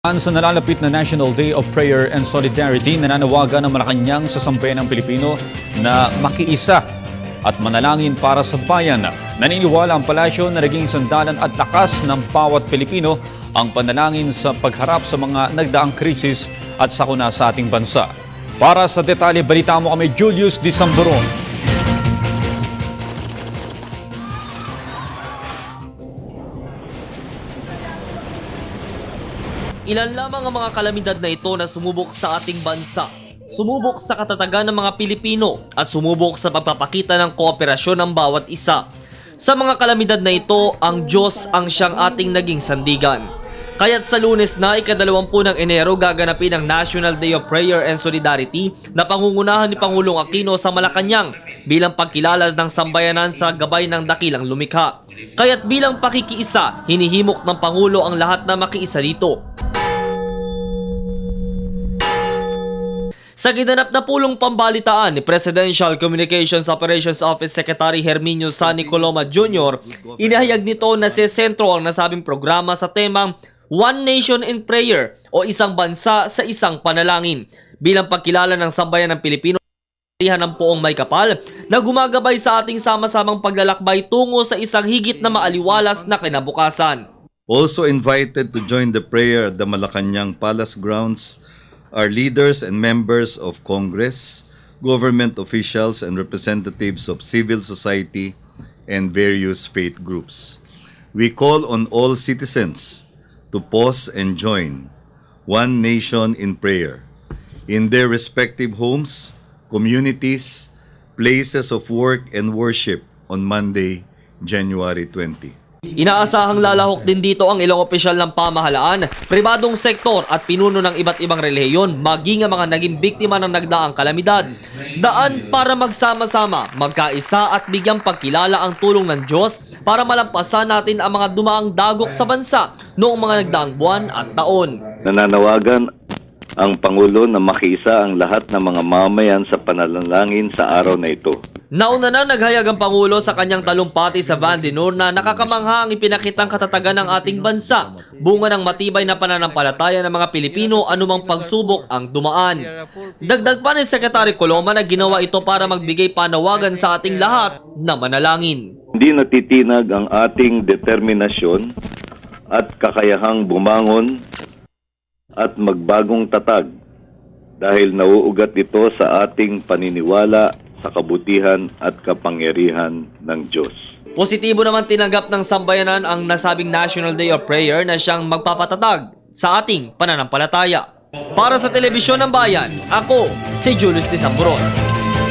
Sa nalalapit na National Day of Prayer and Solidarity, nananawagan ng Malacanang sa sambayanang Pilipino na makiisa at manalangin para sa bayan. Naniniwala ang palasyo na naging sandalan at lakas ng bawat Pilipino ang panalangin sa pagharap sa mga nagdaang krisis at sakuna sa ating bansa. Para sa detalye, balita mo kami Julius Disamburon. Ilan lamang ang mga kalamidad na ito na sumubok sa ating bansa. Sumubok sa katatagan ng mga Pilipino at sumubok sa pagpapakita ng kooperasyon ng bawat isa. Sa mga kalamidad na ito, ang Diyos ang siyang ating naging sandigan. Kaya't sa Lunes na ika-20 ng Enero gaganapin ang National Day of Prayer and Solidarity na pangungunahan ni Pangulong Aquino sa Malacanang bilang pagkilala ng sambayanan sa gabay ng dakilang lumikha. Kaya't bilang pakikiisa, hinihimok ng Pangulo ang lahat na makiisa dito. Sa ginanap na pulong pambalitaan ni Presidential Communications Operations Office Secretary Herminio Sani Coloma Jr., inihayag nito na sesentro ang nasabing programa sa temang One Nation in Prayer o isang bansa sa isang panalangin bilang pagkilala ng sambayan ng Pilipino ng poong may kapal na gumagabay sa ating sama-samang paglalakbay tungo sa isang higit na maaliwalas na kinabukasan. Also invited to join the prayer at the Malacanang Palace grounds are leaders and members of Congress, government officials and representatives of civil society and various faith groups. We call on all citizens to pause and join One Nation in prayer in their respective homes, communities, places of work and worship on Monday, January 20. Inaasahang lalahok din dito ang ilang opisyal ng pamahalaan, pribadong sektor at pinuno ng iba't ibang relihiyon maging ang mga naging biktima ng nagdaang kalamidad. Daan para magsama-sama, magkaisa at bigyang pagkilala ang tulong ng Diyos para malampasan natin ang mga dumaang dagok sa bansa noong mga nagdaang buwan at taon. Nananawagan ang Pangulo na makiisa ang lahat ng mga mamayan sa panalangin sa araw na ito. Nauna na naghayag ang Pangulo sa kanyang talumpati sa Vandenor na nakakamangha ang ipinakitang katatagan ng ating bansa, bunga ng matibay na pananampalataya ng mga Pilipino anumang pagsubok ang dumaan. Dagdag pa ni Secretary Coloma na ginawa ito para magbigay panawagan sa ating lahat na manalangin. Hindi natitinag ang ating determinasyon at kakayahang bumangon at magbagong tatag dahil nauugat ito sa ating paniniwala sa kabutihan at kapangyarihan ng Diyos. Positibo naman tinanggap ng sambayanan ang nasabing National Day of Prayer na siyang magpapatatag sa ating pananampalataya. Para sa Telebisyon ng Bayan, ako si Julius Disamburon.